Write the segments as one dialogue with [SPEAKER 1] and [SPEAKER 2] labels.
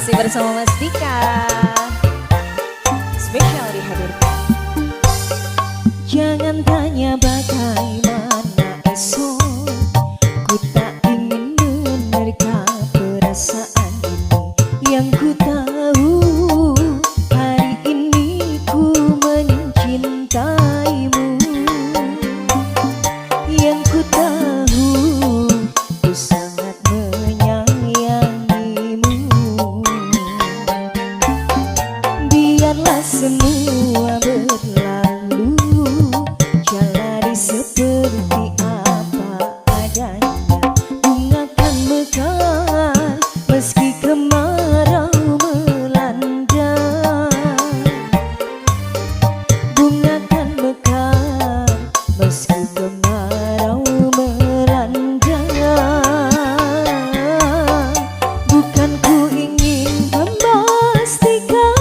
[SPEAKER 1] Masih bersama Mas Dika, spesial dihadirkan. Jangan tanya bagaimana esok, ku tak ingin menerka kemarau melanda. Bukan ku ingin memastikan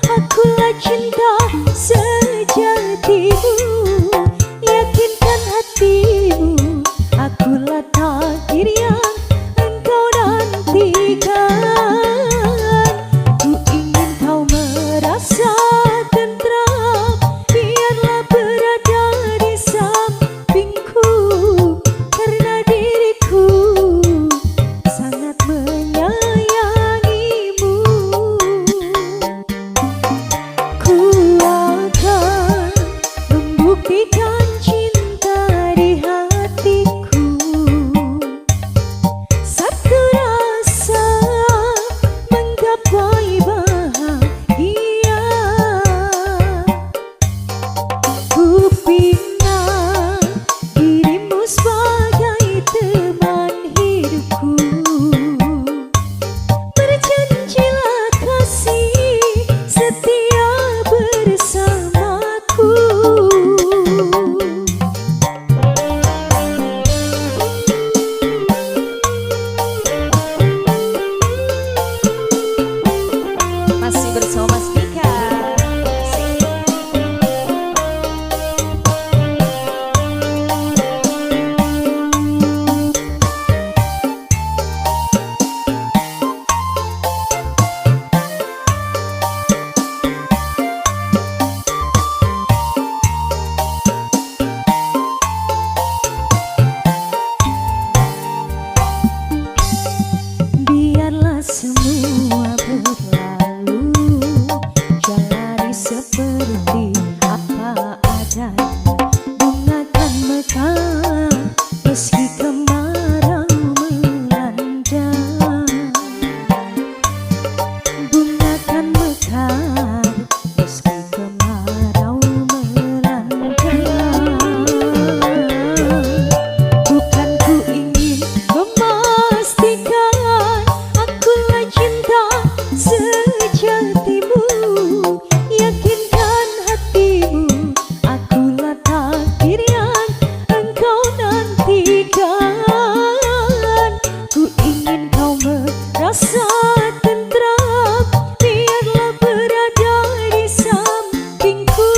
[SPEAKER 1] akulah cinta sejatimu. Yakinkan hatimu, akulah takdir yang engkau nantikan. Ku ingin kau merasa tentram, biarlah berada di sampingku, karena diriku sangat menyayangimu. Ku akan membuktikan cinta di hatiku. Satu rasa menggapai bahagia. Ku bina dirimu sebagai teman hidupku. Berjanjilah kasih setia bersamaku. Masih bersama Mas Dika. Biarlah semua berlalu, jalani seperti apa adanya. Bunga kan mekar meski kemarau melanda. Bunga kan mekar meski kemarau melanda. Bukan ku ingin memastikan akulah cinta sejatimu. Yakinkan hatimu, akulah takdir yang engkau nantikan. Ku ingin kau merasa tentram, biarlah berada di sampingku,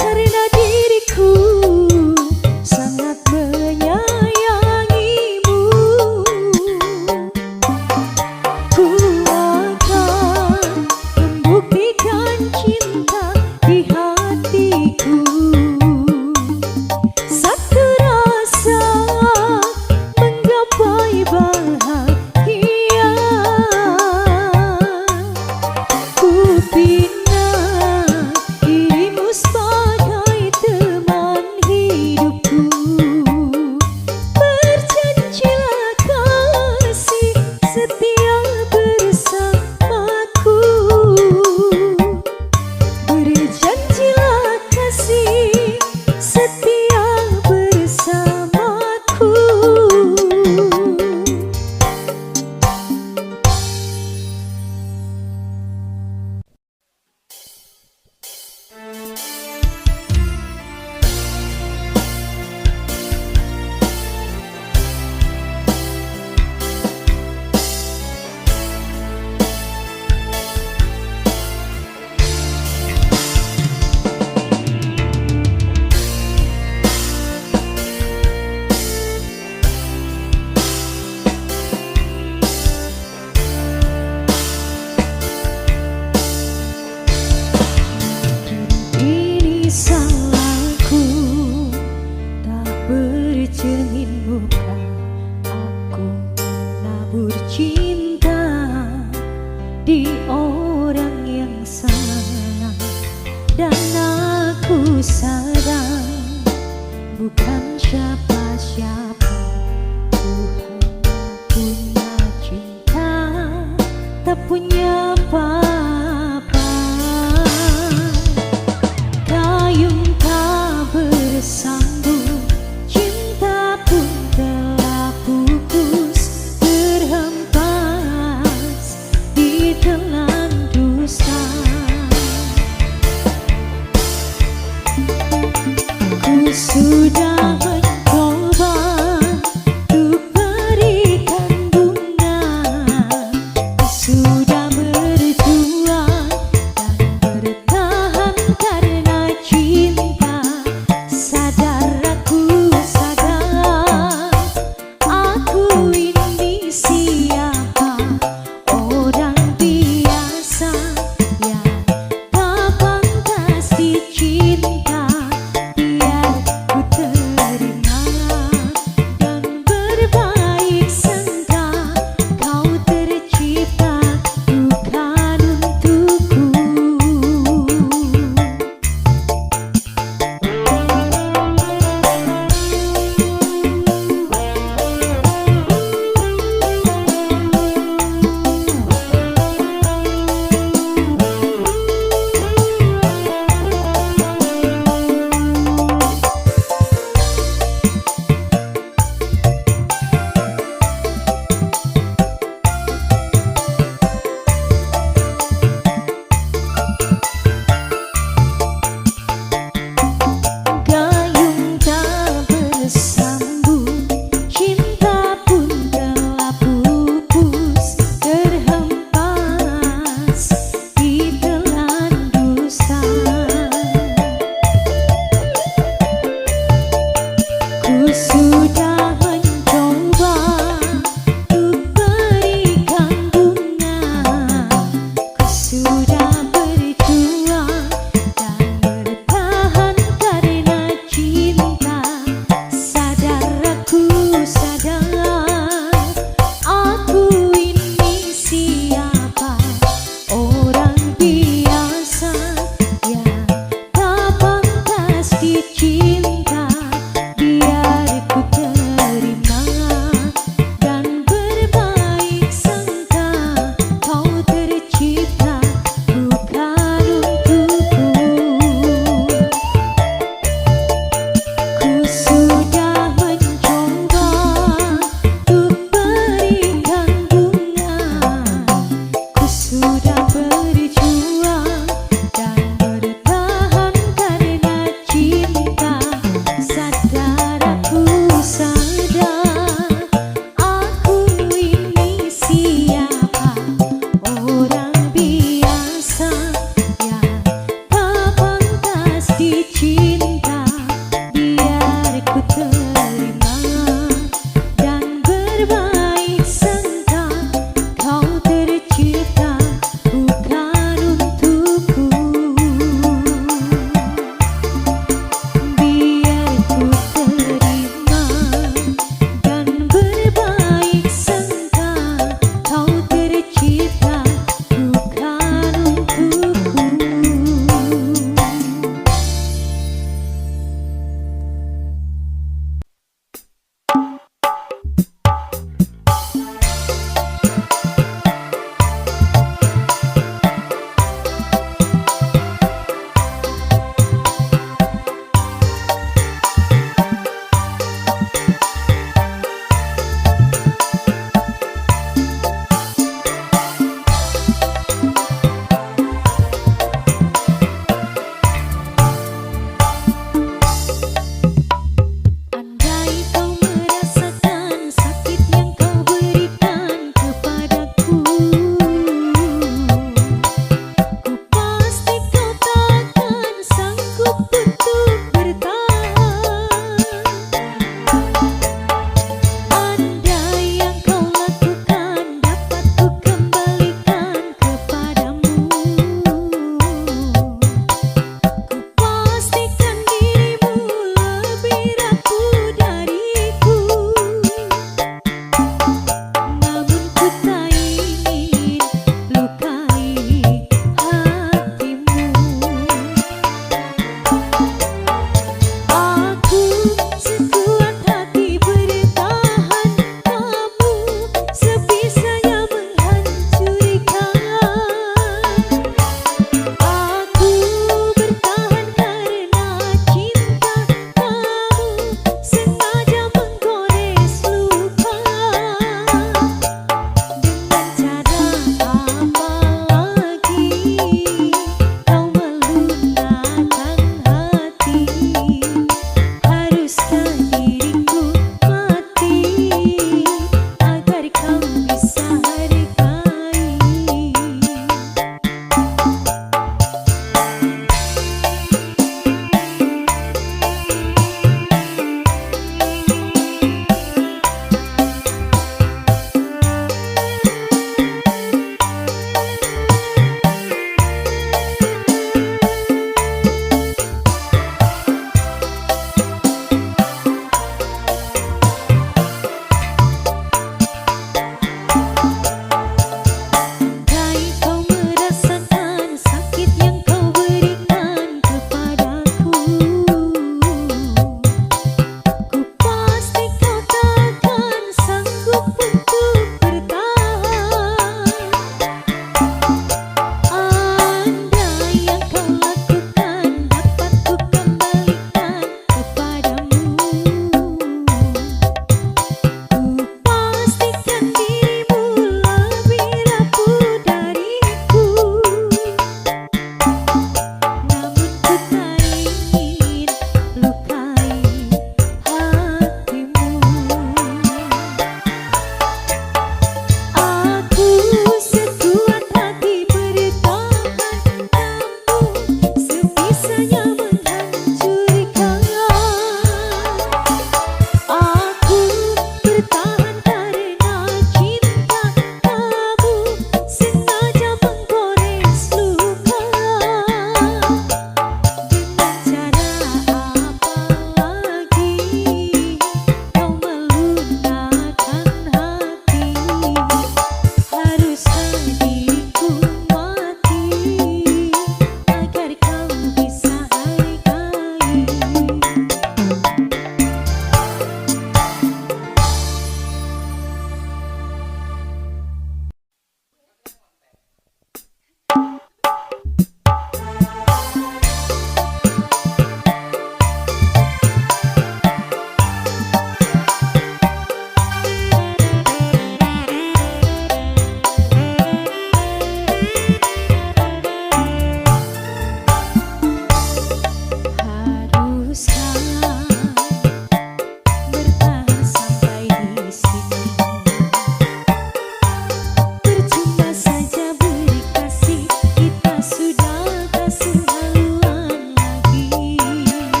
[SPEAKER 1] karena diriku sangat menyayangimu. Ku akan membuktikan cinta di hatiku. Satu rasa menggapai bahagia. Ku bina dirimu sebagai teman hidupku. Berjanjilah kasih setia bersamaku. Berjanjilah kasih setia bersamaku. Ini salahku, tak bercermin muka. Aku nabur cinta di orang yang salah, dan aku sadar bukan siapa-siapa. Ku hanya punya cinta, tak punya apa-apa. Gayung tak bersambung, cinta pun telah pupus, terhempas di telan dusta. Ku sudah sudah mencoba untuk berikan bunga, ku sudah berjuang dan bertahan karena cinta. Sadar aku sadar, aku ini siapa, orang biasa yang tak pantas dicinta. Biar ku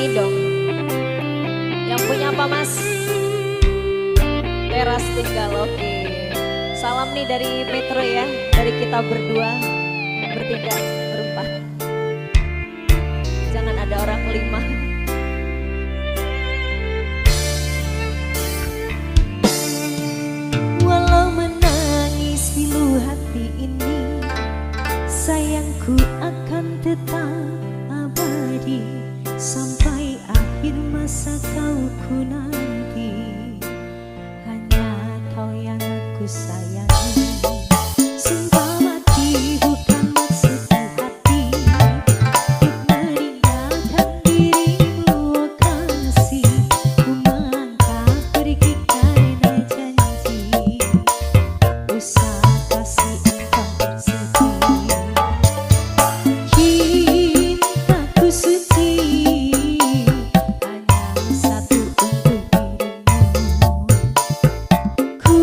[SPEAKER 2] sini dong. Yang punya apa Mas? Teras tinggal, oke. Salam nih dari Metro ya, dari kita berdua, bertiga, berempat. Jangan ada orang kelima.
[SPEAKER 1] Walau menangis pilu hati ini, sayangku akan tetap abadi sampai akhir masa kau ku nanti. Hanya kau yang aku sayangi. Sumpah mati bukan maksud hati untuk meninggalkan dirimu, oh kasih. Ku melangkah pergi karena janji, usah kasih engkau bersedih. Cintaku suci hanya satu untuk dirimu. Ku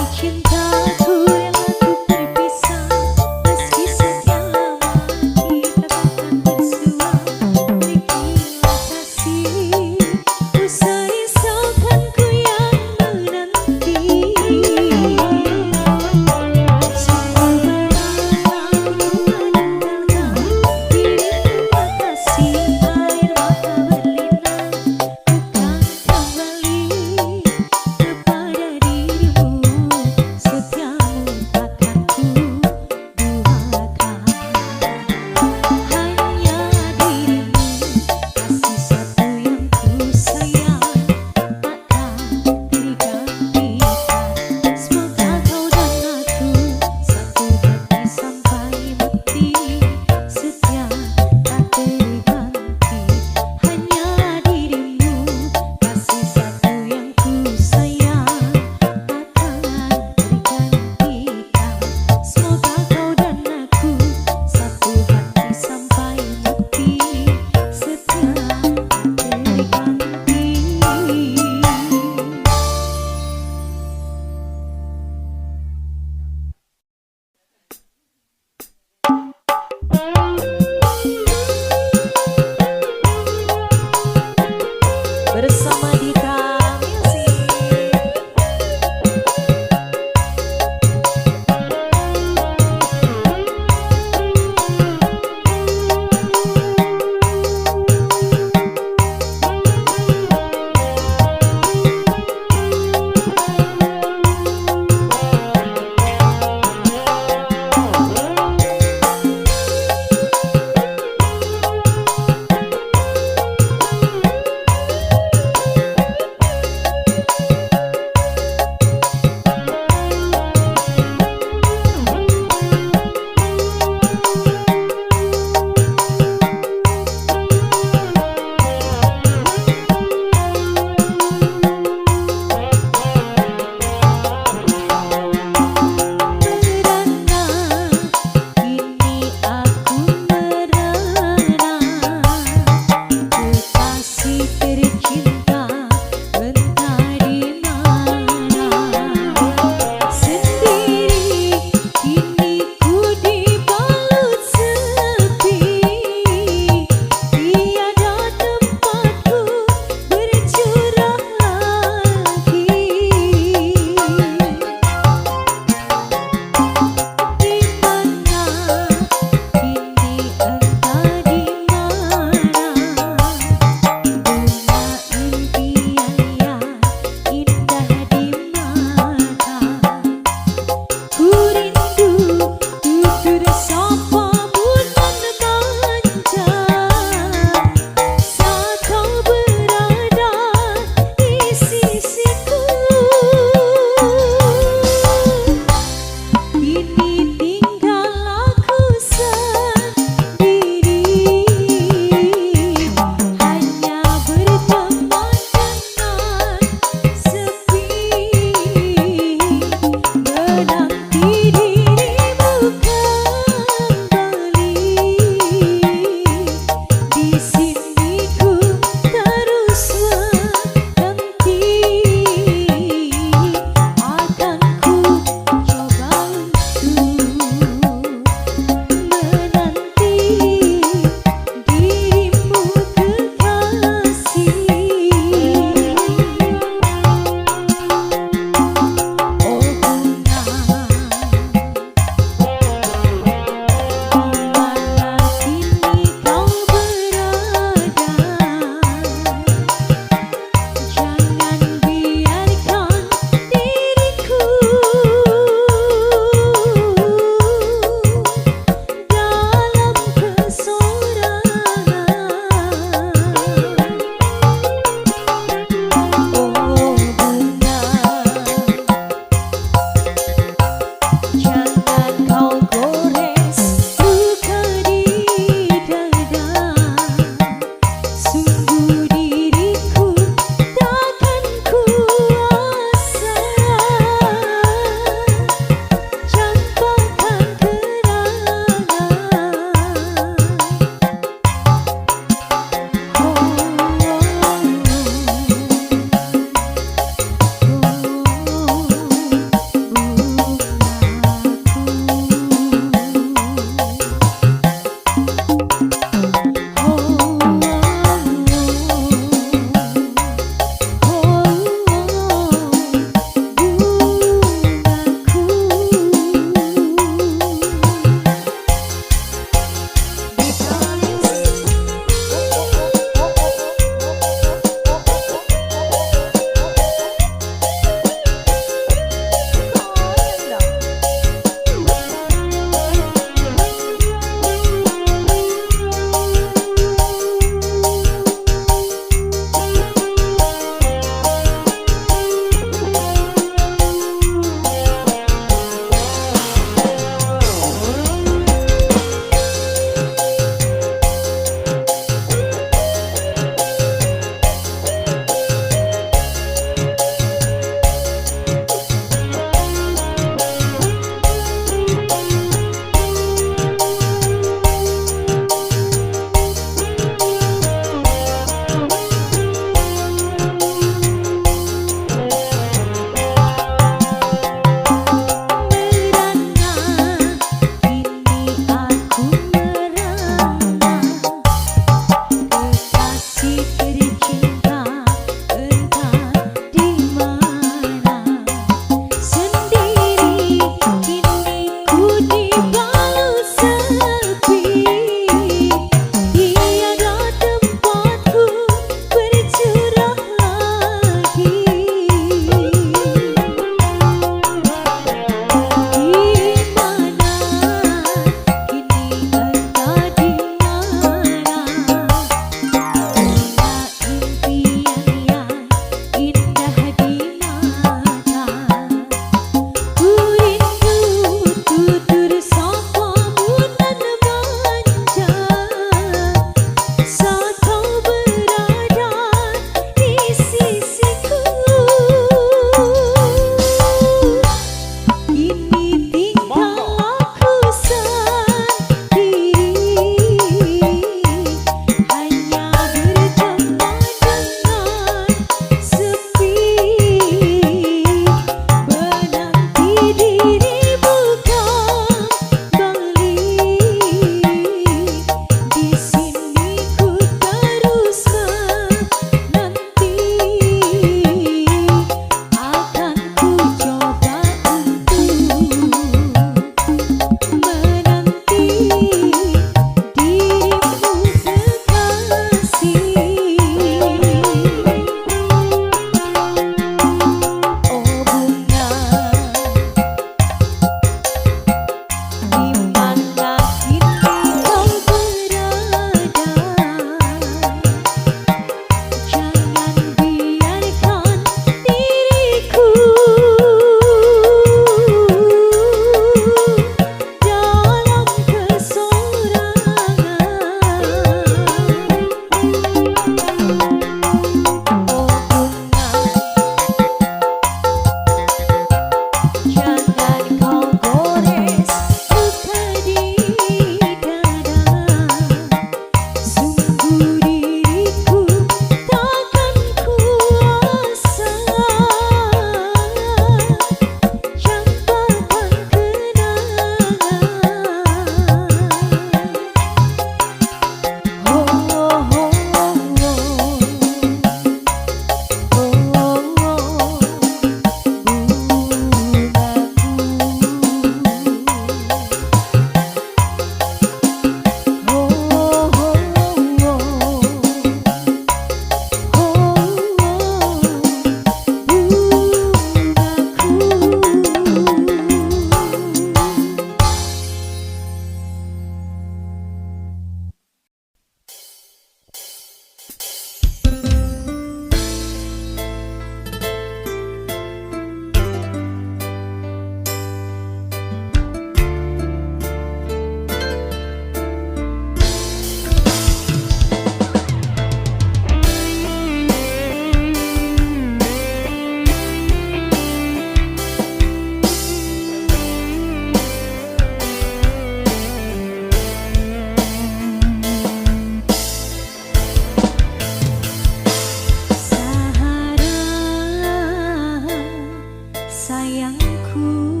[SPEAKER 1] sayangku,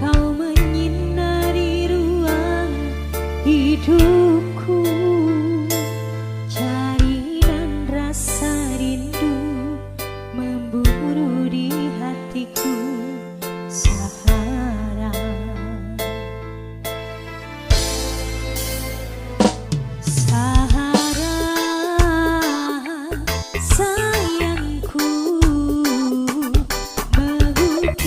[SPEAKER 1] kau menyinari ruang hidupku, cari dan rasa rindu memburu di hatiku sehara. Sahara, sayangku, mengukir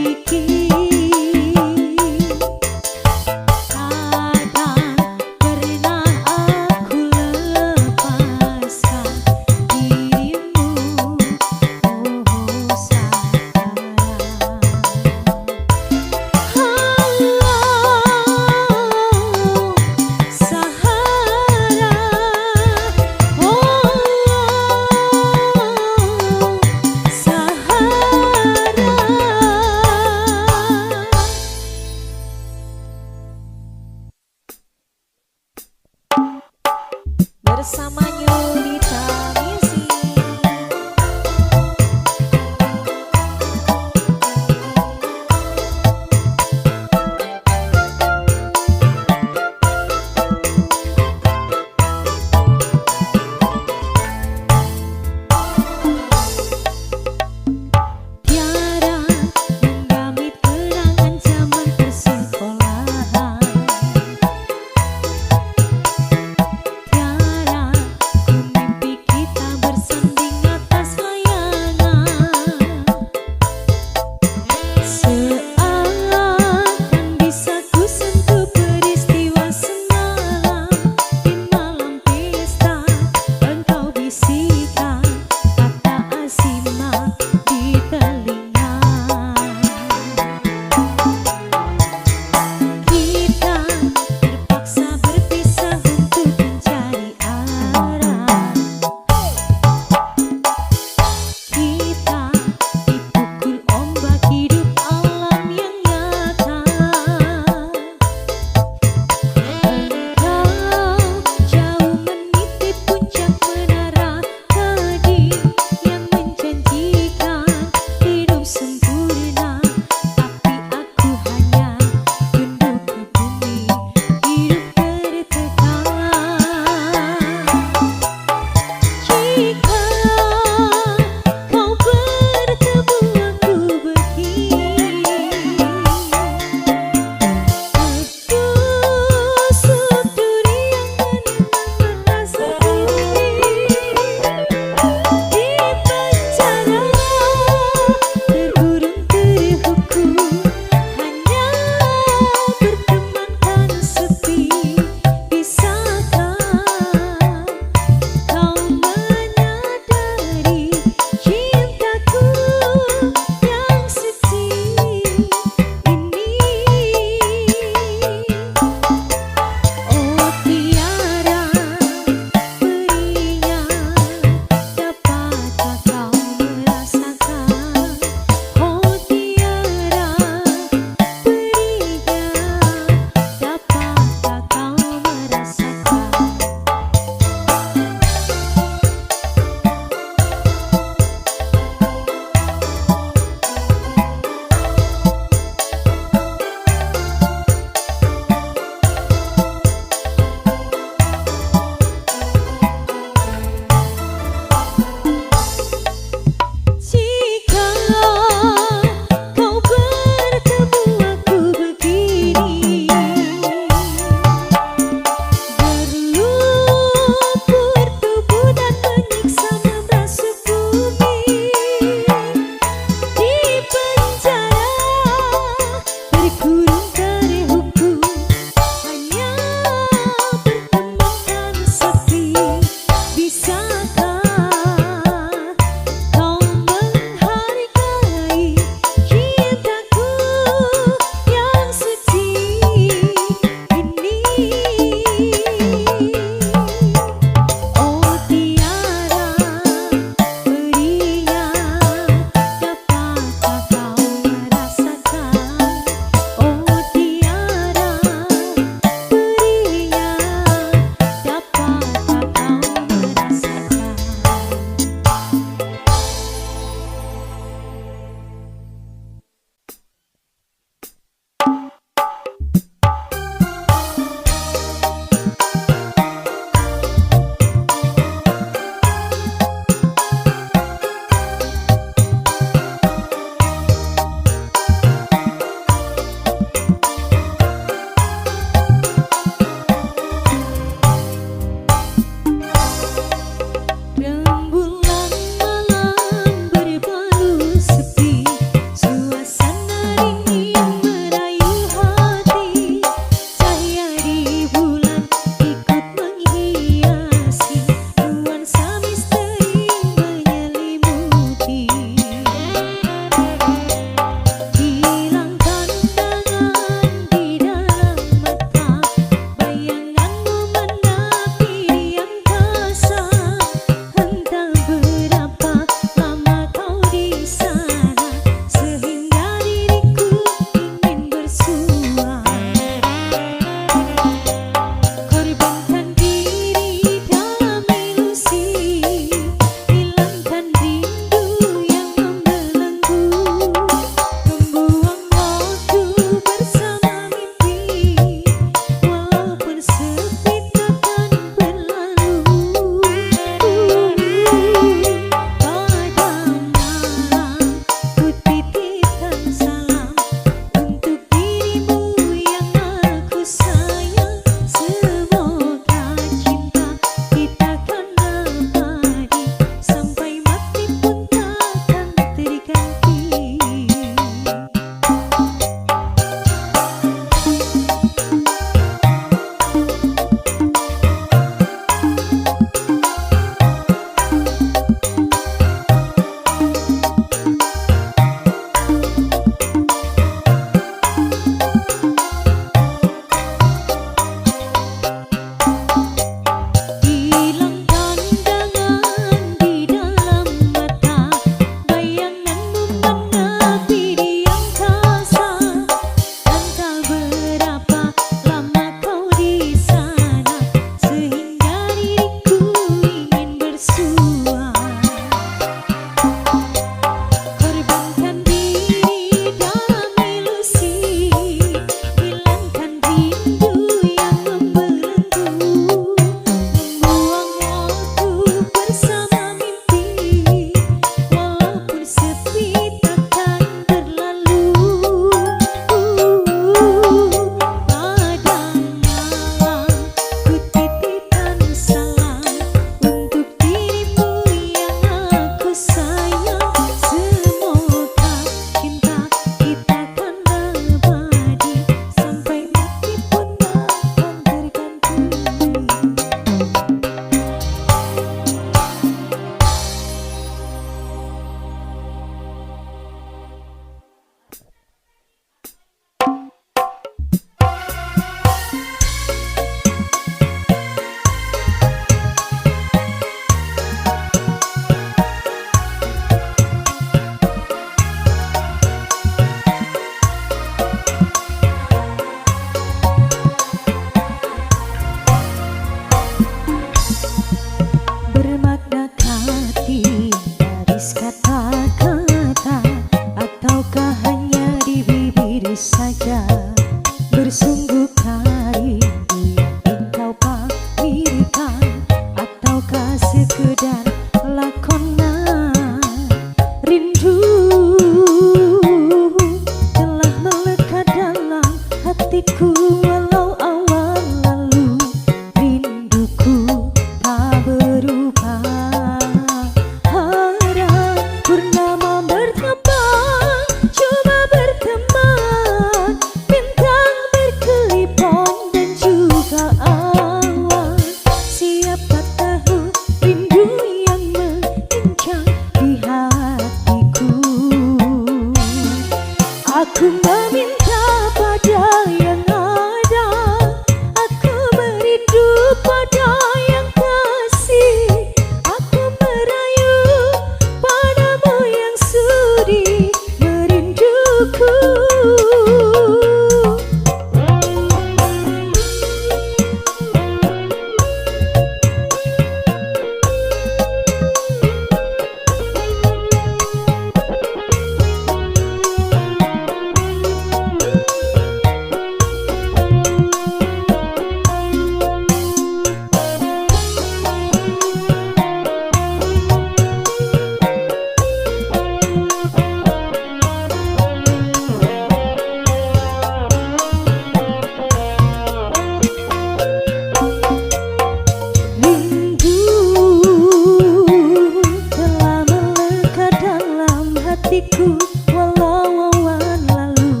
[SPEAKER 1] walau awan lalu,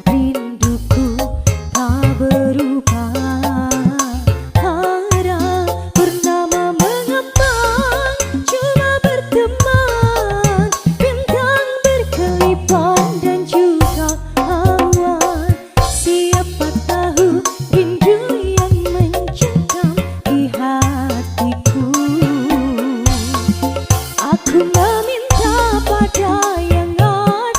[SPEAKER 1] rinduku tak berubah. Harap bernama mengembang, cuma berteman, bintang berkelipan dan juga awan. Siapa tahu rindu yang mencekam di hatiku. Aku meminta pada yang ada,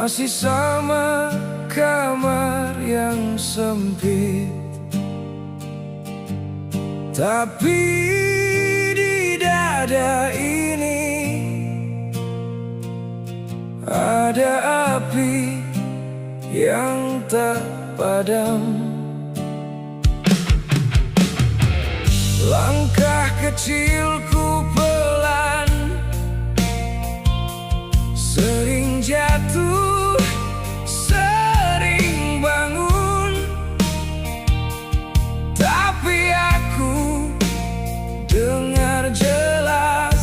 [SPEAKER 3] Masih sama kamar yang sempit, tapi di dada ini ada api yang tak padam. Langkah kecilku pelan, sering jatuh, sering bangun, tapi aku dengar jelas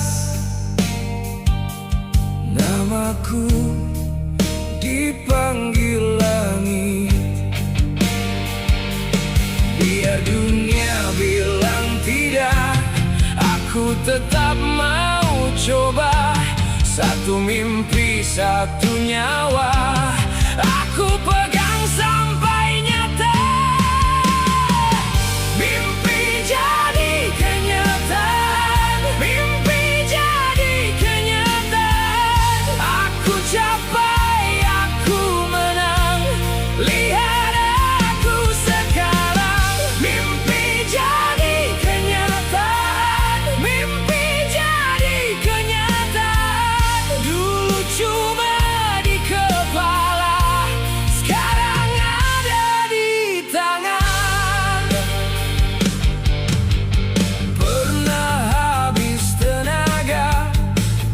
[SPEAKER 3] namaku dipanggil langit. Biar dunia bilang tidak, aku tetap mau coba. Satu mimpi, satu nyawa, aku pegang sampai nyata. Mimpi jadi kenyataan, mimpi jadi kenyataan. Aku capai, aku menang, lihat aku sekarang. Mimpi jadi kenyataan, mimpi jadi kenyataan. Dulu cuma di kepala, sekarang ada di tangan. Pernah habis tenaga,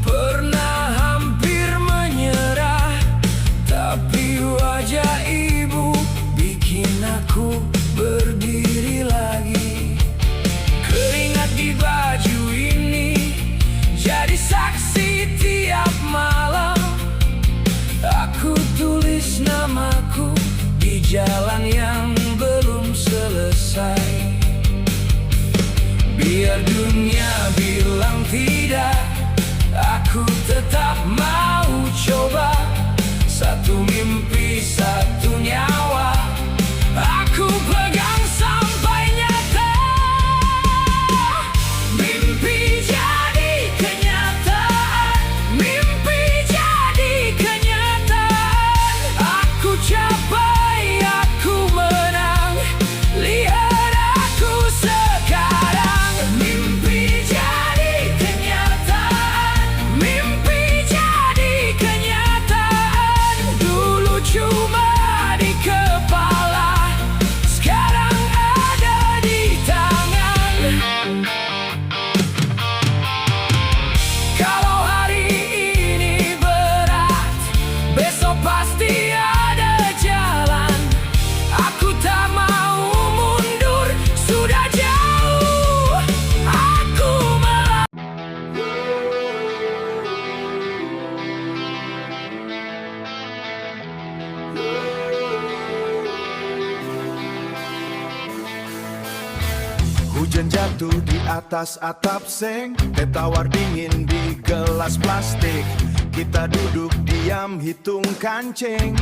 [SPEAKER 3] pernah hampir menyerah, tapi wajah ibu bikin aku berdiri lagi. Keringat di baju ini jadi saksi tiap malam. Aku tulis namaku di jalan yang belum selesai. Biar dunia bilang tidak, aku tetap mau coba. Satu mimpi, satu nyawa, aku pegang sampai nyata. Mimpi jadi kenyataan, mimpi jadi kenyataan. Aku capai, aku menang, lihat aku sekarang. Mimpi jadi kenyataan, mimpi jadi kenyataan. Dulu cuma di kepala, sekarang ada di tangan. Kalau hari ini berat, besok pasti ada jalan. Aku tak mau mundur, sudah jauh aku
[SPEAKER 4] Hujan jatuh di atas atap seng, teh tawar dingin di gelas plastik. Kita duduk diam hitung kancing,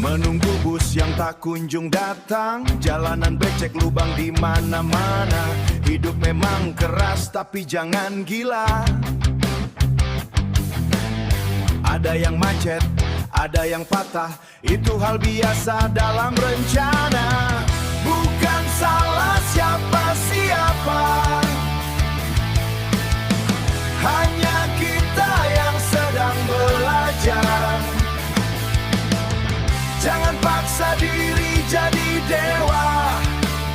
[SPEAKER 4] menunggu bus yang tak kunjung datang. Jalanan becek, lubang di mana-mana. Hidup memang keras tapi jangan gila. Ada yang macet, ada yang patah, itu hal biasa dalam rencana. Bukan salah siapa-siapa, hanya kita yang sedang belajar. Jangan paksa diri jadi dewa,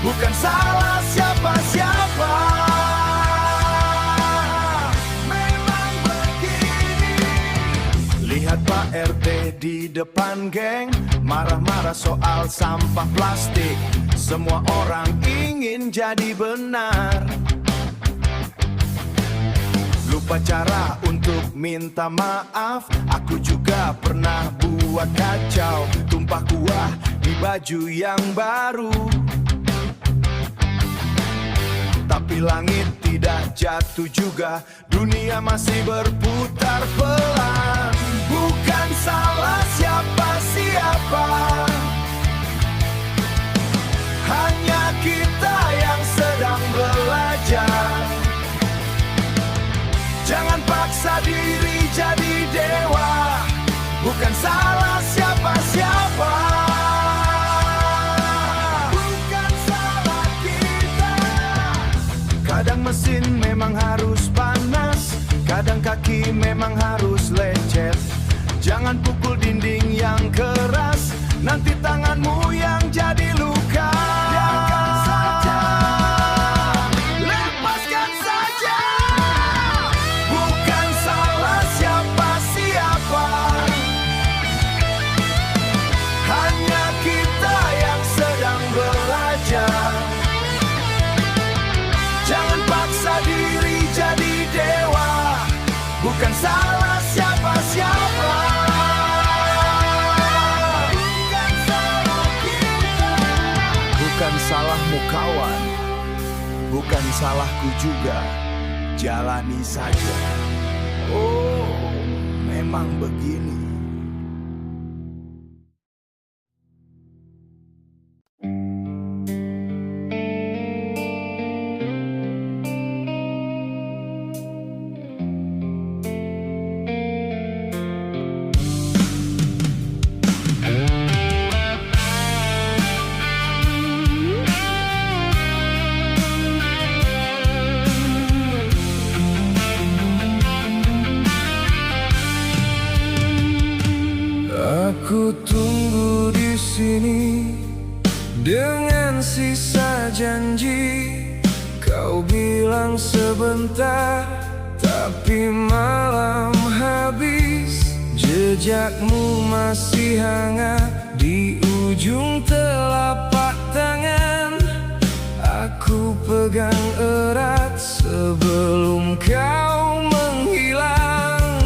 [SPEAKER 4] bukan salah siapa-siapa. Memang begini. Lihat Pak RT di depan geng, marah-marah soal sampah plastik. Semua orang ingin jadi benar, lupa cara untuk minta maaf. Aku juga pernah buat kacau, tumpah kuah di baju yang baru. Tapi langit tidak jatuh juga, dunia masih berputar pelan. Bukan salah siapa-siapa, hanya kita yang sedang belajar. Jangan paksa diri jadi dewa. kaki memang harus lecet. Jangan pukul dinding yang keras, nanti tanganmu yang jadi luka. Biarkan saja, lepaskan saja. Bukan salah siapa-siapa, hanya kita yang sedang belajar. Jangan paksa diri jadi dewa, bukan salah siapa-siapa. Bukan salahmu kawan, bukan salahku juga. Jalani saja. Oh, memang begini.
[SPEAKER 3] Aku tunggu di sini dengan sisa janji. Kau bilang sebentar, tapi malam habis. Jejakmu masih hangat di ujung telapak tangan. Aku pegang erat sebelum kau menghilang.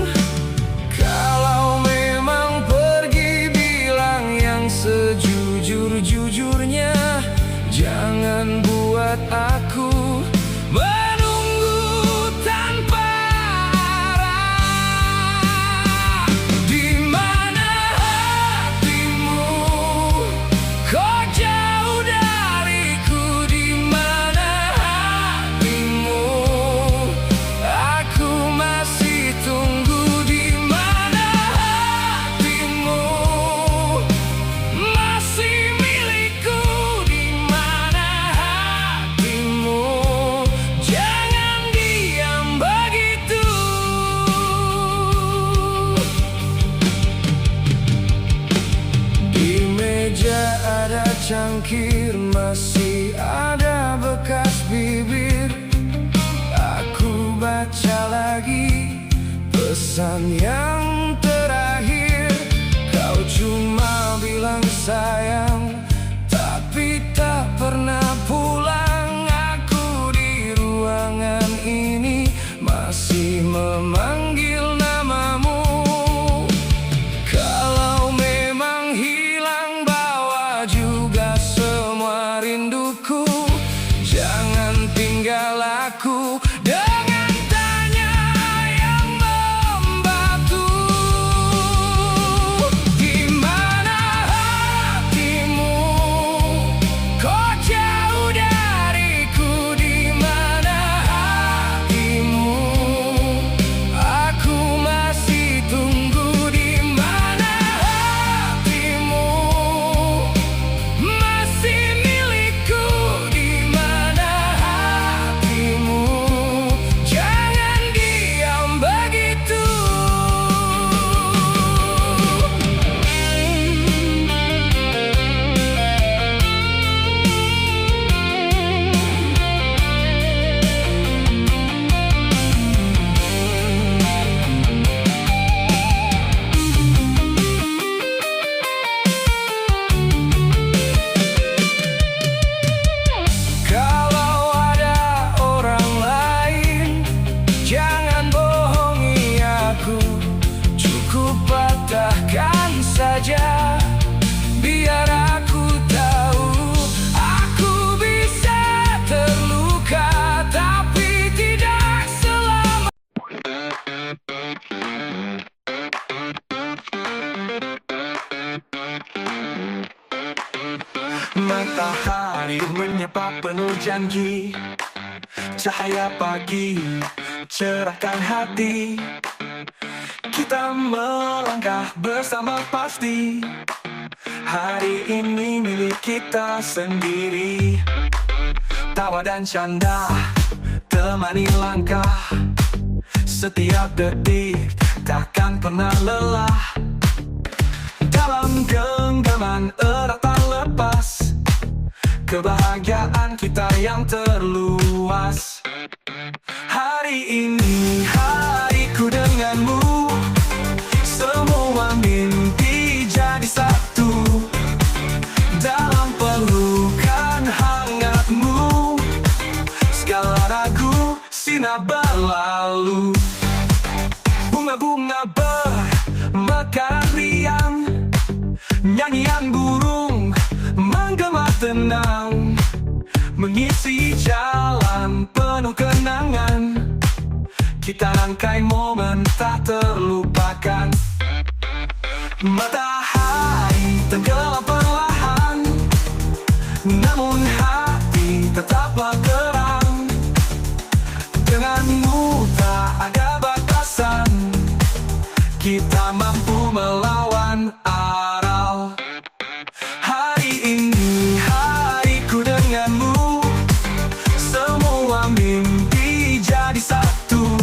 [SPEAKER 3] Kalau memang pergi, bilang yang sejujur-jujurnya. Jangan buat aku menunggu tanpa arah. Di mana hatimu? Kau jauh dariku. Di mana hatimu? Aku masih tunggu. Di mana hatimu? Masih milikku. Di mana hatimu? Jangan diam begitu. Di meja ada cangkir, masih ada bekas bibir. Aku baca lagi pesan yang terakhir. Kau cuma bilang sayang, tapi tak pernah pulang. Aku di ruangan ini masih memanggil namamu. Kalau memang hilang, bawa juga semua rinduku. Jangan tinggal aku dengan tanya yang membatu. Di mana hatimu? Kau jauh dariku. Di mana hatimu? Aku masih tunggu. Di mana hatimu? Masih milikku. Di mana hatimu? Jangan diam begitu. Kalau ada orang lain, jangan bohongi aku. Cukup patahkan saja, biar aku tahu. Aku bisa terluka, tapi tidak selama.
[SPEAKER 5] Matahari menyapa penuh janji, cahaya pagi cerahkan hati. Kita melangkah bersama pasti. Hari ini milik kita sendiri. Tawa dan canda temani langkah. setiap detik takkan pernah lelah. Dalam genggaman erat tak lepas, kebahagiaan kita yang terluas. Hari ini hariku denganmu, semua mimpi jadi satu. Dalam pelukan hangatmu, segala ragu sina berlalu. Bunga-bunga bermekar riang, nyanyian burung menggema tenang, mengisi jalan penuh kenangan. Kita rangkai momen tak terlupakan. Matahari tenggelam perlahan, namun hati tetaplah terang. Denganmu tak ada batasan, kita mampu melawan aral. Hari ini hariku denganmu, semua mimpi jadi satu.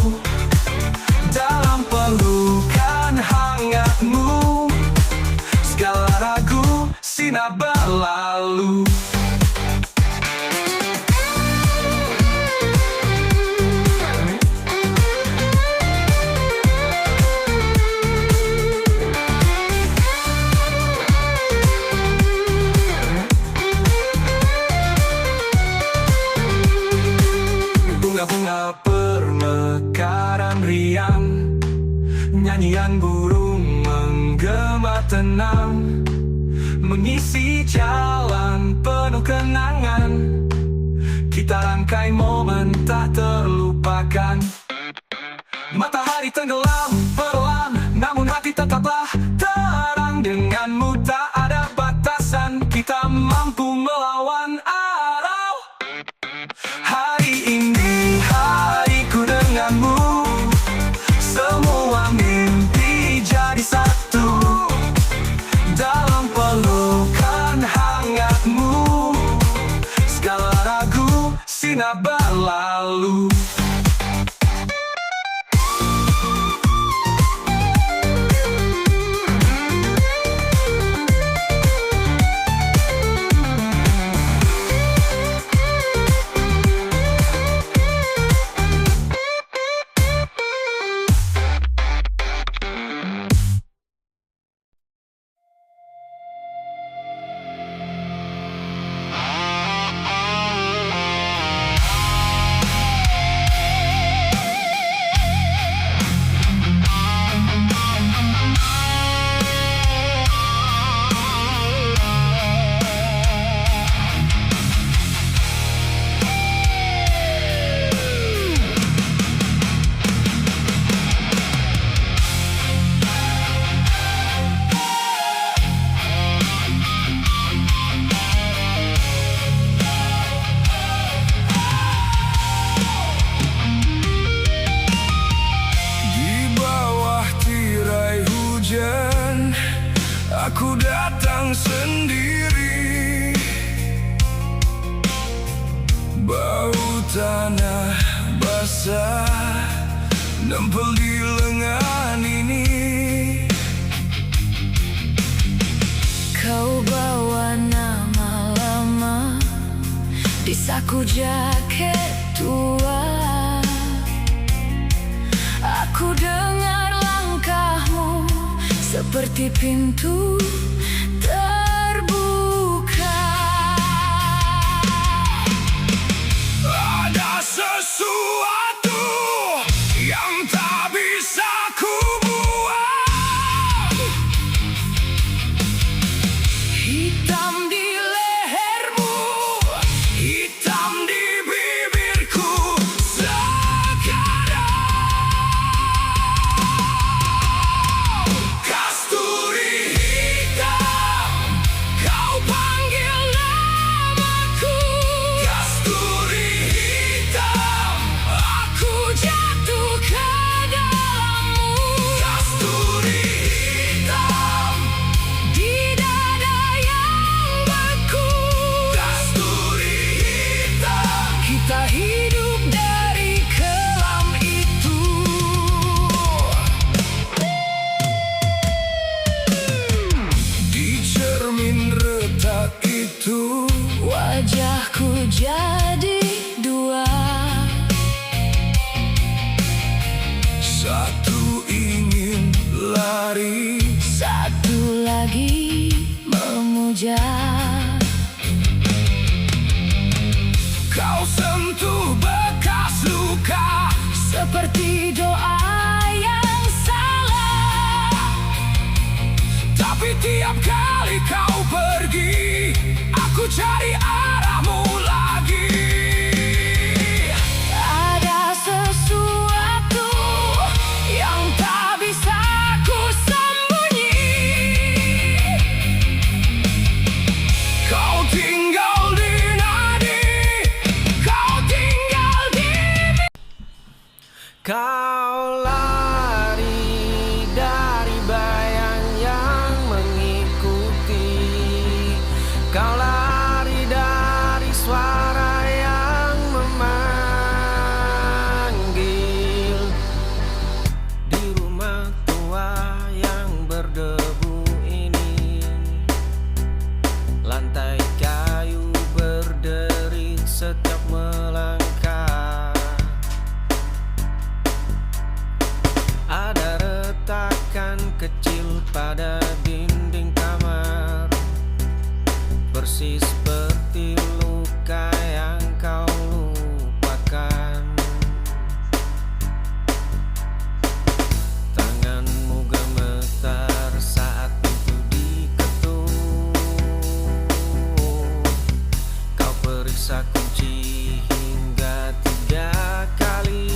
[SPEAKER 5] Dalam pelukan hangatmu, segala ragu sina berlalu. Bunga permekaran riang, nyanyian burung menggema tenang, mengisi jalan penuh kenangan. Kita rangkai momen tak terlupakan. Matahari tenggelam perlahan, namun hati tetaplah terang. Denganmu tak ada batasan, kita mampu melawan aral. Hari ini hariku denganmu, semua mimpi jadi satu. Dalam pelukan hangatmu, segala ragu sina berlalu.
[SPEAKER 3] Aku datang sendiri, bau tanah basah nempel di lengan ini.
[SPEAKER 1] Kau bawa nama lama di saku jaket tua. Aku dengar langkahmu seperti pintu terbuka.
[SPEAKER 3] Ada sesuatu yang tak bisa ku buang,
[SPEAKER 1] Hitam di lehermu,
[SPEAKER 3] hitam di bibirku sekarang. Kasturi hitam itu.
[SPEAKER 1] Wajahku jadi dua,
[SPEAKER 3] Satu ingin lari,
[SPEAKER 1] satu lagi memuja.
[SPEAKER 3] kau sentuh bekas luka.
[SPEAKER 1] Seperti doa yang salah,
[SPEAKER 3] Tapi tiap kali kau pergi, aku cari arahmu lagi.
[SPEAKER 1] ada sesuatu yang tak bisa ku sembunyi.
[SPEAKER 3] Kau tinggal di nadi, kau tinggal di
[SPEAKER 5] Kau lari dari bayang yang mengikuti. Kau lari dari suara yang memanggil. Di rumah tua yang berdebu ini, lantai kayu berderi setiap melangkah. Ada retakan kecil pada dinding kamar, persis seperti luka yang kau lupakan. Tanganmu gemetar saat pintu diketuk. Kau periksa kunci hingga 3 kali.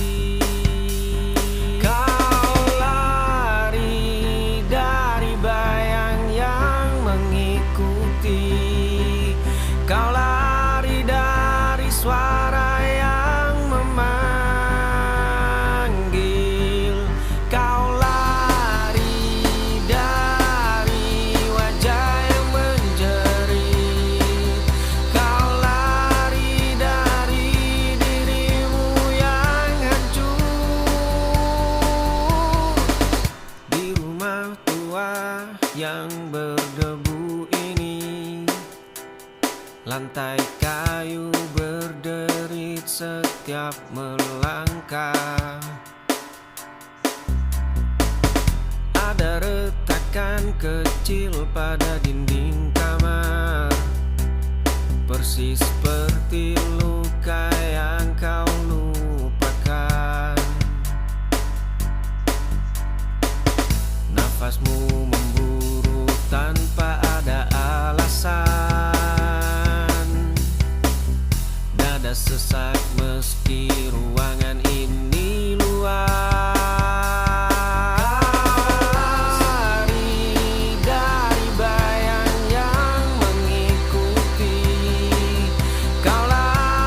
[SPEAKER 5] Kau lari dari bayang yang mengikuti. Kau lari dari suara yang memanggil. Kau lari dari wajah yang menjerit. Kau lari dari dirimu yang hancur. Di rumah tua yang berdebu ini, lantai kayu berderit setiap melangkah. Ada retakan kecil pada dinding kamar, persis seperti luka yang kau lupakan. Nafasmu memburu tanpa ada alasan. Dada sesak meski ruangan ini luas. Lari dari bayang yang mengikuti. Kau lari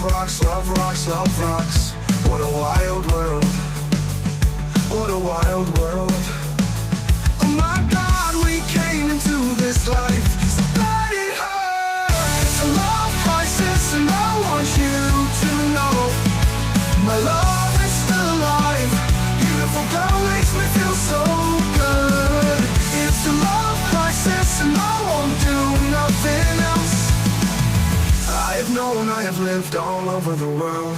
[SPEAKER 3] rocks, love rocks, love rocks. What a wild world. What a wild world. Oh my God, we came into this life, so let it hurt. It's a love crisis, and I want you to know my love is still alive. Beautiful girl makes me feel so good. It's a love crisis, and I won't do nothing else. I have known, I have lived all over the world.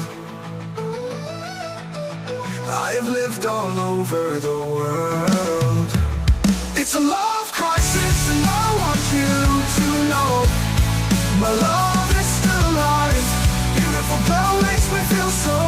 [SPEAKER 3] I have lived all over the world. It's a love crisis, and I want you to know my love is still alive. Beautiful girl makes me feel so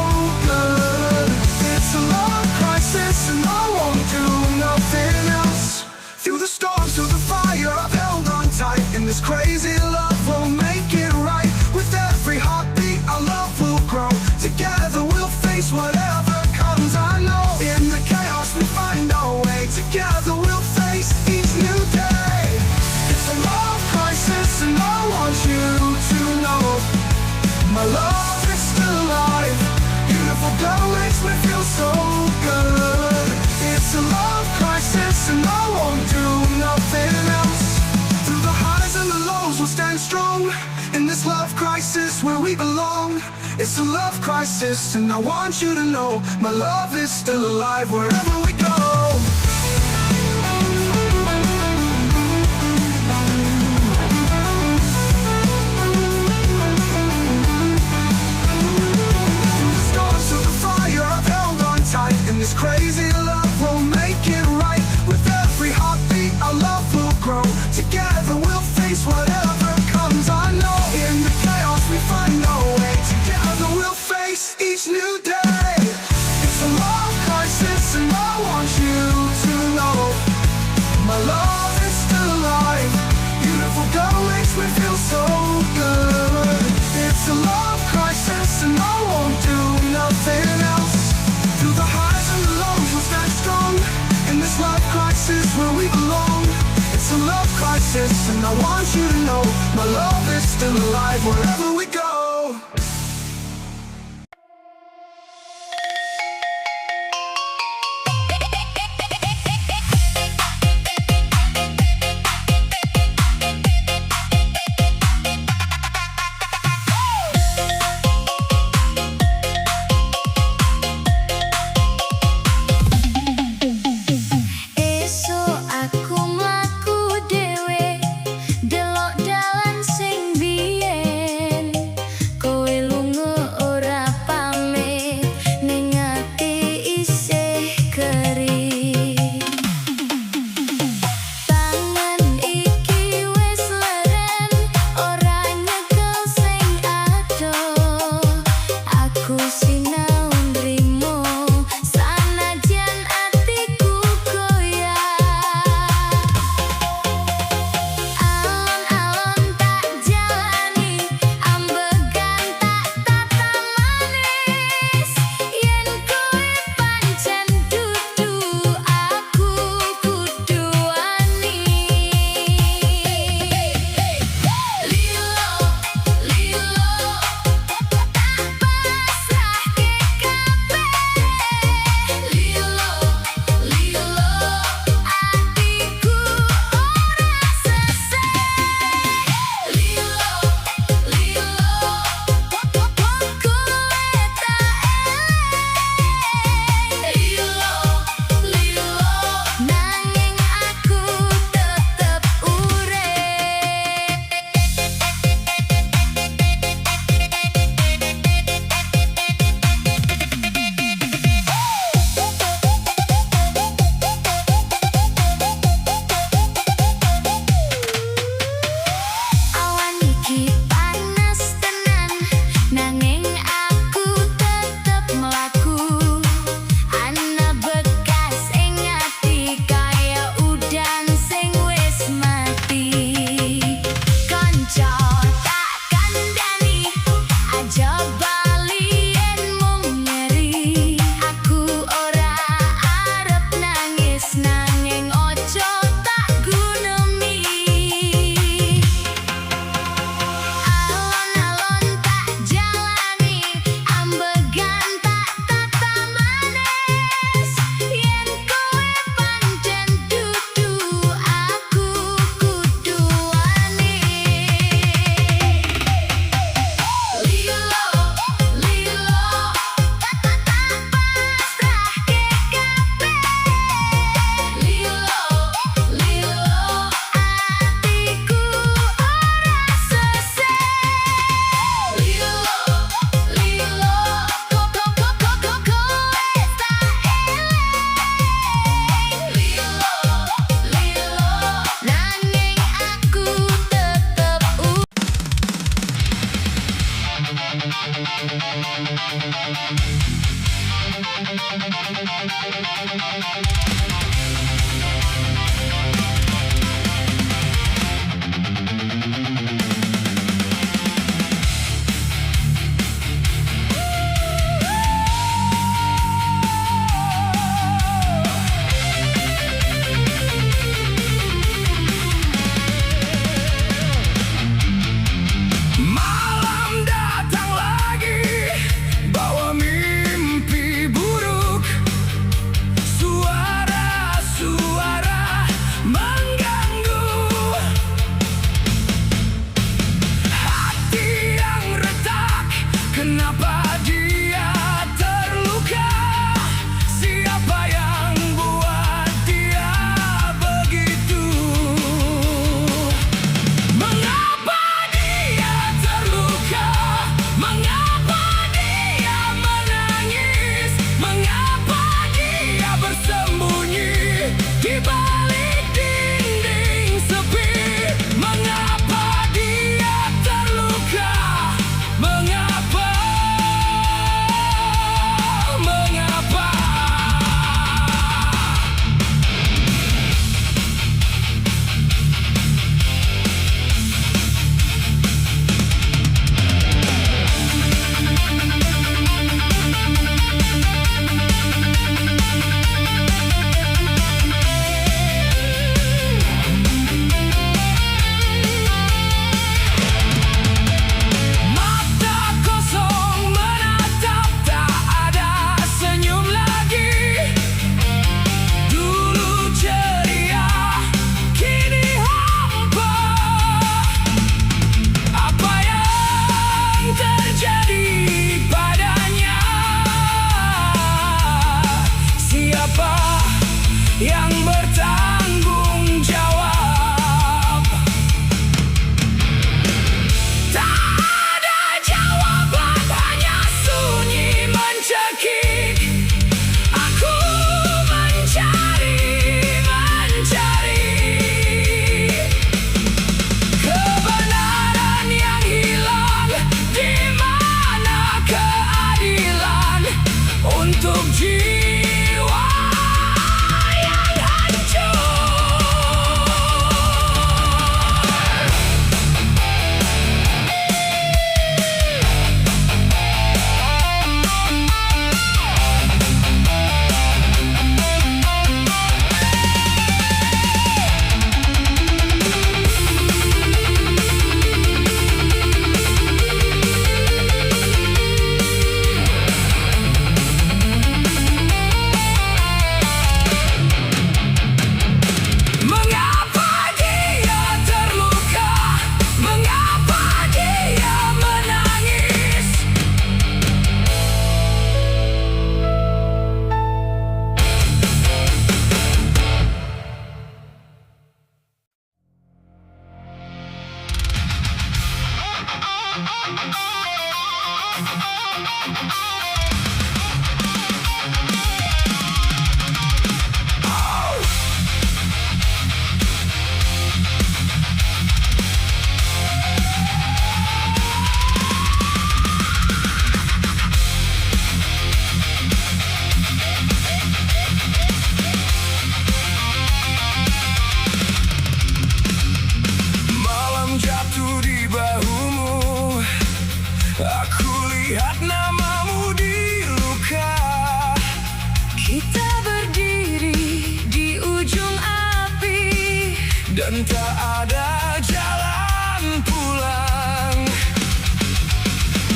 [SPEAKER 3] good. It's a love crisis, and I won't do nothing else. Through the storm, through the fire, I've held on tight. In this crazy love, we'll make it right. With every heartbeat, our love will grow. Together we'll face whatever comes, I know. In the chaos, we find our way. Together we'll face each new day. It's a love crisis, and I want you to know my love is still alive. Beautiful girl makes me feel so good. It's a love crisis, and I won't do nothing else. Through the highs and the lows, we'll stand strong. In this love crisis where we belong. It's a love crisis, and I want you to know my love is still alive wherever we go. Through the fire, I've held on tight. In this crazy love, we'll make it right. With every heartbeat, our love will grow. Together we'll face whatever comes, I know. In the chaos, we find our way. Together we'll face each new day. It's a love crisis, and I want you to know my love is still alive. Beautiful girl makes me feel so good. It's a love crisis, and I won't do nothing else. Through the highs and the lows, we'll stand strong. In this love crisis where we belong. It's a love crisis, and I want you to know my love is still alive wherever we go.
[SPEAKER 1] Esok aku mlaku dhewe, delok dalan sing biyen.
[SPEAKER 3] Malam datang lagi, bawa mimpi buruk. Suara-suara mengganggu hati yang retak. Kenapa dia terluka? Siapa yang buat dia begitu? Mengapa dia terluka? Mengapa dia menangis? Mengapa dia bersembunyi di balik dinding sepi? Mengapa dia terluka? Mengapa? Mengapa? Mata kosong menatap, tak ada senyum lagi. Dulu ceria, kini hampa. Apa yang terjadi padanya? Siapa yang bertanggung jawab? Tak ada jawaban, hanya sunyi mencekik. Aku mencari kebenaran yang hilang. Di mana keadilan untuk jiwa yang hancur? Mengapa dia terluka? Mengapa dia menangis? Malam jatuh di bahumu, aku lihat namamu di luka. Kita berdiri di ujung api dan tak ada jalan pulang.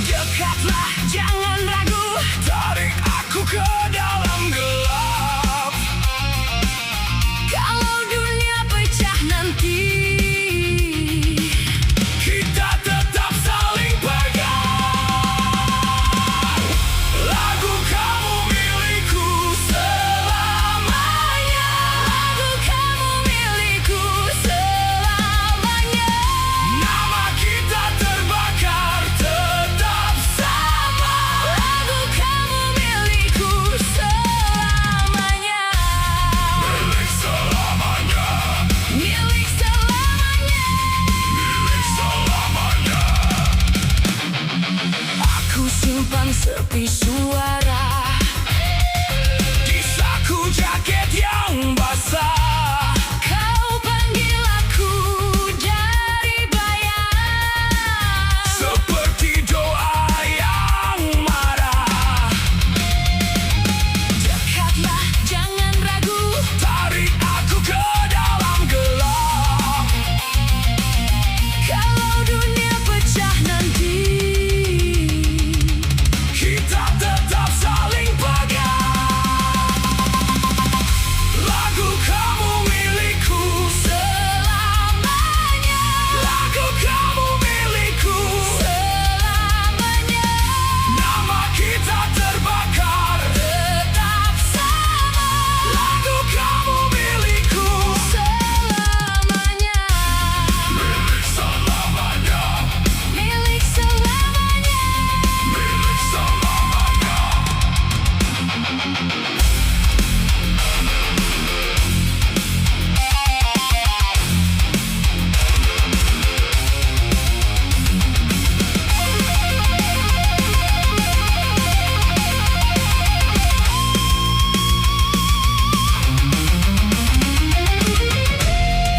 [SPEAKER 3] Dekatlah, jangan ragu, tarik aku ke dalam gelap. Kalau dunia pecah nanti, kita tetap saling pegang. Lagu kamu milikku selamanya. Lagu kamu milikku selamanya. sepi suara di saku jaket yang basah.
[SPEAKER 1] Kau panggil aku dari bayang,
[SPEAKER 3] Seperti doa yang marah.
[SPEAKER 1] dekatlah jangan ragu.
[SPEAKER 3] Tarik aku ke dalam gelap.
[SPEAKER 1] Kalau dunia pecah nanti,
[SPEAKER 3] Kita tetap saling pegang. Lagu kamu milikku
[SPEAKER 1] selamanya,
[SPEAKER 3] Lagu kamu milikku
[SPEAKER 1] selamanya,
[SPEAKER 3] Nama kita terbakar
[SPEAKER 1] tetap sama.
[SPEAKER 3] Lagu kamu milikku
[SPEAKER 1] Selamanya,
[SPEAKER 3] Milik selamanya
[SPEAKER 1] milik selamanya.
[SPEAKER 3] Milik selamanya.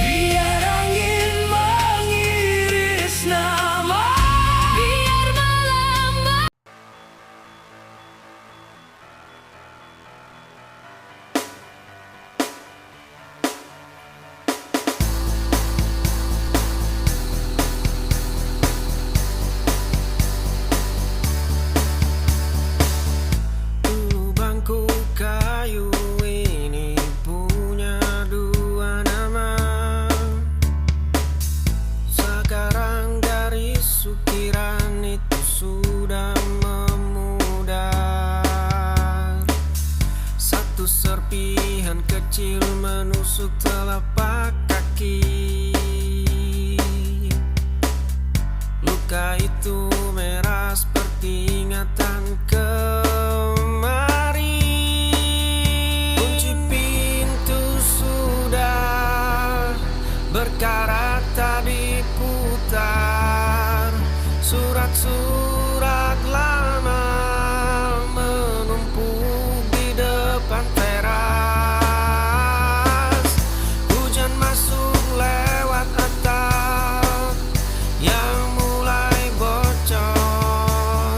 [SPEAKER 3] Biar angin mengiris nama
[SPEAKER 1] Biar malam
[SPEAKER 5] Dulu bangku kayu ini punya dua nama. Sekarang garis ukiran itu sudah memudar. Satu serpihan kecil menusuk telapak kaki. Luka itu merah seperti ingatan kemarin. Kunci pintu sudah berkarat tak diputar. Surat-surat lama menumpuk di depan teras. Hujan masuk lewat atap yang mulai bocor.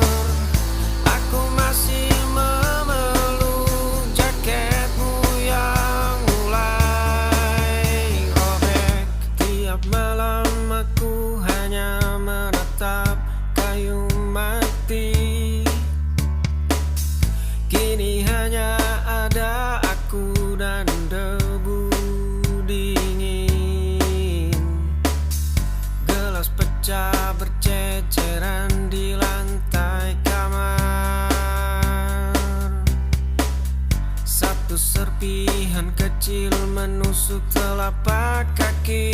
[SPEAKER 5] Aku masih memeluk jaketmu yang mulai robek. Tiap malam aku hanya menatap kayu mati. Kini hanya ada aku dan debu dingin. Gelas pecah berceceran di lantai kamar. Satu serpihan kecil menusuk telapak kaki.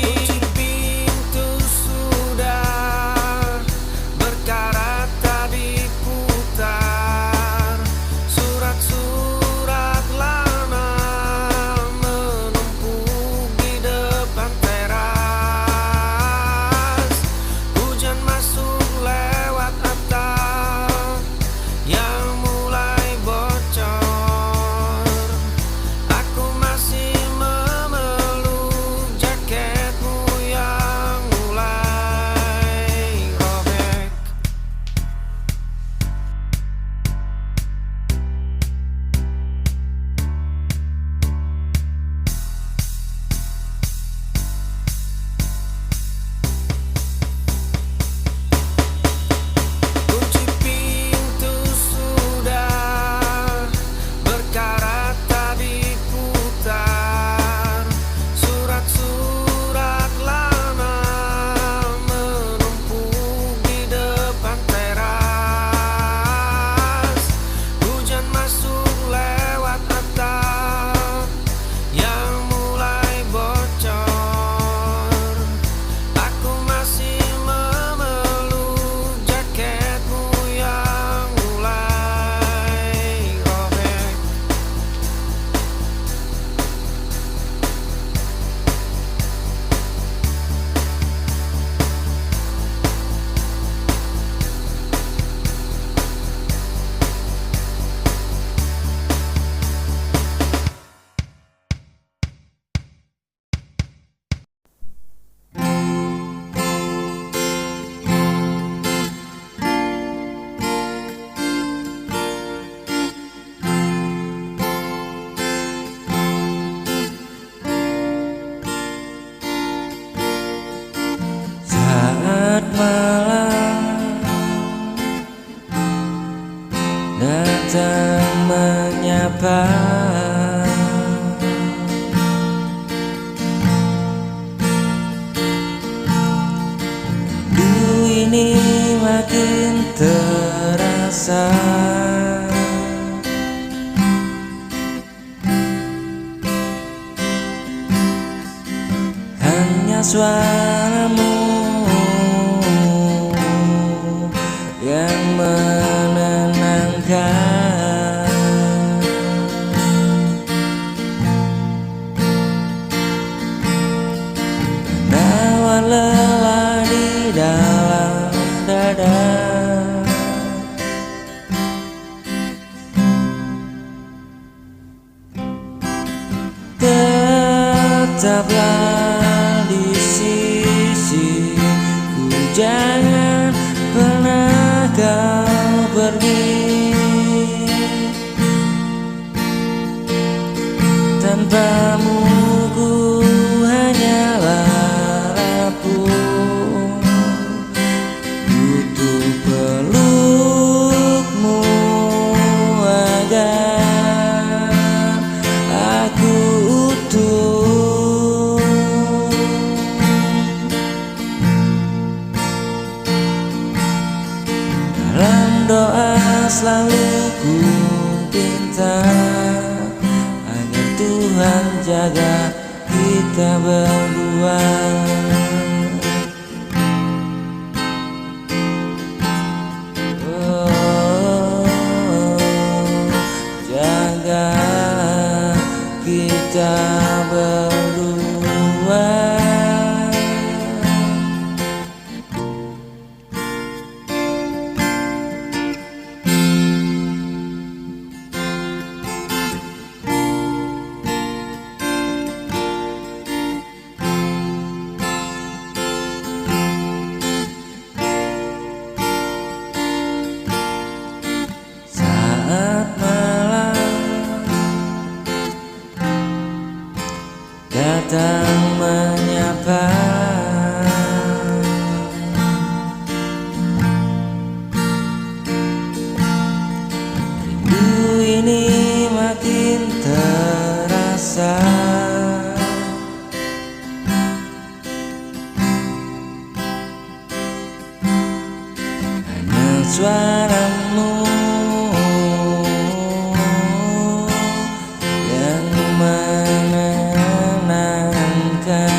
[SPEAKER 5] Kunci pintu sudah berkarat tak diputar. Surat-surat lama menumpuk di depan teras. Hujan masuk lewat atap yang mulai bocor. Aku masih memeluk menyapa. Rindu ini makin terasa. Hanya suaramu yang menenangkan. Menawan lelah di dalam dada. Tetaplah di sisiku, jangan pernah kau pergi. Tanpamu ku hanyalah rapuh, butuh pelukmu agar aku utuh. Dalam doa selalu ku minta agar Tuhan jaga kita berdua. Oh, jaga kita berdua. Saat malam datang menyapa, rindu ini makin terasa. Hanya suaramu yang menenangkan.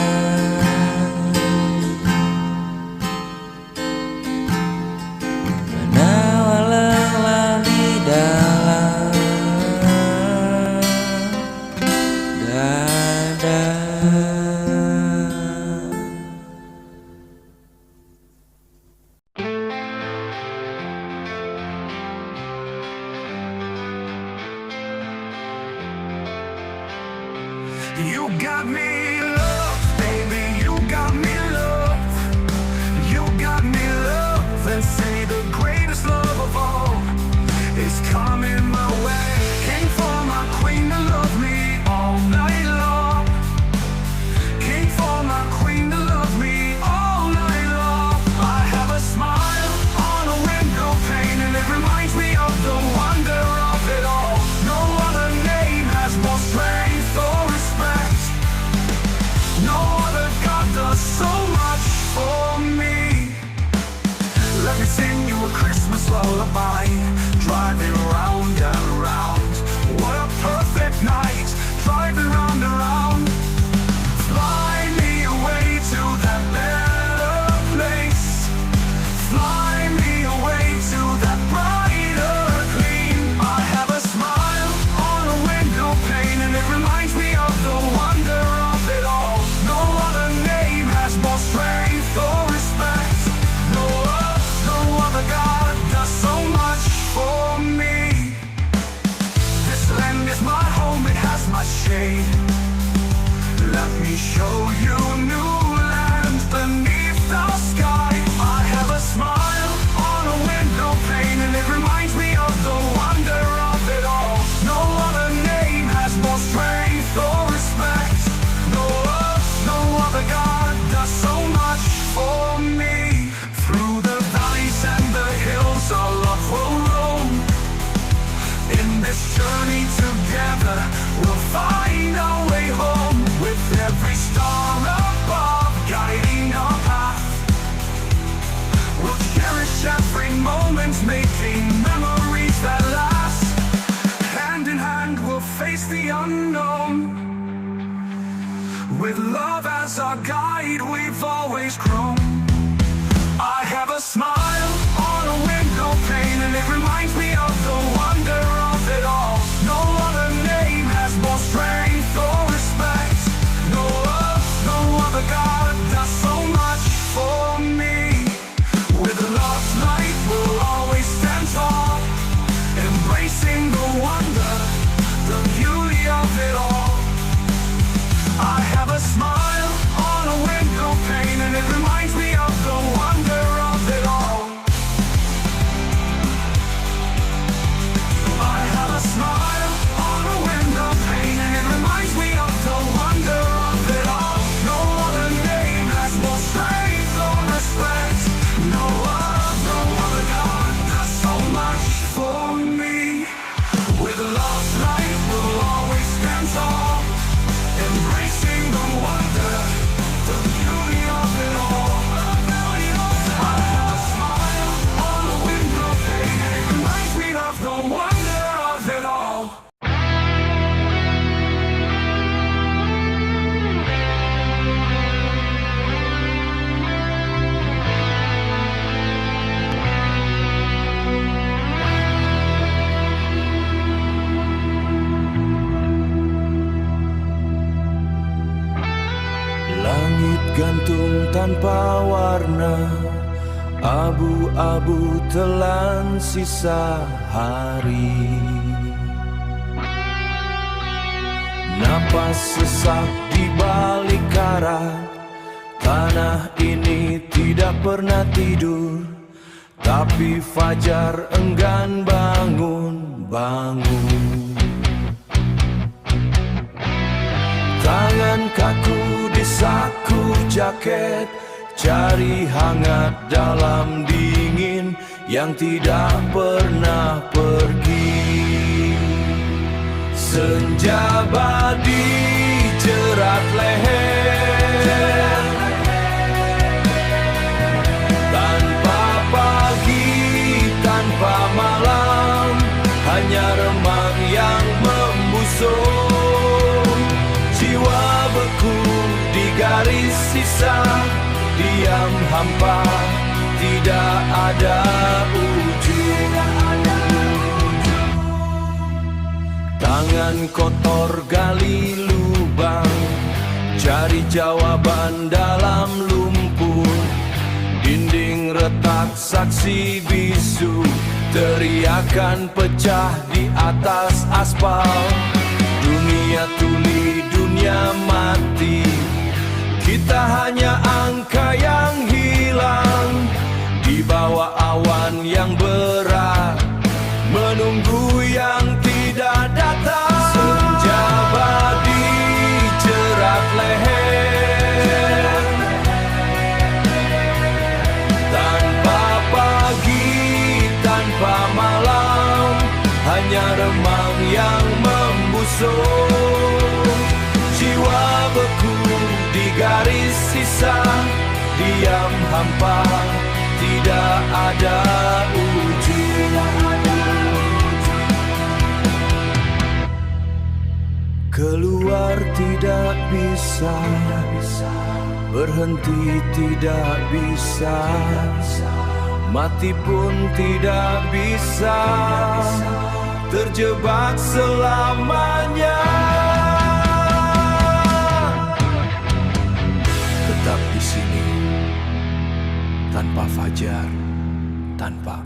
[SPEAKER 5] Menawan lelah di dalam dada.
[SPEAKER 3] You got me love, baby, you got me love. You got me love, and say the greatest love of all is coming my way. Came for my queen to love me all night long. Came for my queen to love me all night long. I have a smile on a window pane, and it reminds me of the wonder of it all. No other name has more strength or respect. No other God does so much for me. Let me sing you a Christmas lullaby, driving round and round. What a perfect night, driving round and round. Fly me away to that better place. Fly me away to that brighter gleam. I have a smile on a window pane, and it reminds me of the wonder of it all. No other name has more strength or respect. No other God does so much for me. This land is my home, it has my shade. Let me show you new land beneath the sky. I have a smile on a window pane, and it reminds me of the wonder of it all. No other name has more strength or respect. No other God does so much for me. Through the valleys and the hills, our love will roam. In this journey together moments, making memories that last. Hand in hand, we'll face the unknown. With love as our guide, we've always grown. I have a smile on a window pane, and it reminds me of the wonder of it all. No other name has more strength or respect. No love, no other God does so much for me. With love's light, we'll always stand tall, embracing the wonder, the beauty of it all. I have a smile on a window pane, and it reminds me of the wonder of it all. I have a smile on a window pane, and it reminds me of the wonder of it all. No other name has more strength or respect. No love, no other God does so much for me. With love's light, we'll always stand tall, embracing the wonder, the beauty of it all. I have a smile on a window pane, and it reminds me of the wonder of it all.
[SPEAKER 4] Langit gantung tanpa warna, abu-abu telan sisa hari. Napas sesak di balik karat, tanah ini tidak pernah tidur, tapi fajar enggan bangun. Tangan kaku di saku jaket, cari hangat dalam dingin yang tidak pernah pergi. Senja badi jerat leher, tanpa pagi, tanpa malam, hanya remang yang membusuk. Jiwa beku di garis sisa, diam hampa, tidak ada ujung. Tangan kotor gali lubang, cari jawaban dalam lumpur. Dinding retak saksi bisu, teriakan pecah di atas aspal. Dunia tuli, dunia mati, kita hanya angka yang hilang di bawah awan yang berat, menunggu yang tidak datang. Senja badi jerat leher, tanpa pagi, tanpa malam, hanya remang yang membusuk. Jiwa beku di garis sisa, diam hampa, tidak ada ujung. Keluar tidak bisa, berhenti tidak bisa, mati pun tidak bisa, terjebak selamanya. Tetap di sini, tanpa fajar, tanpa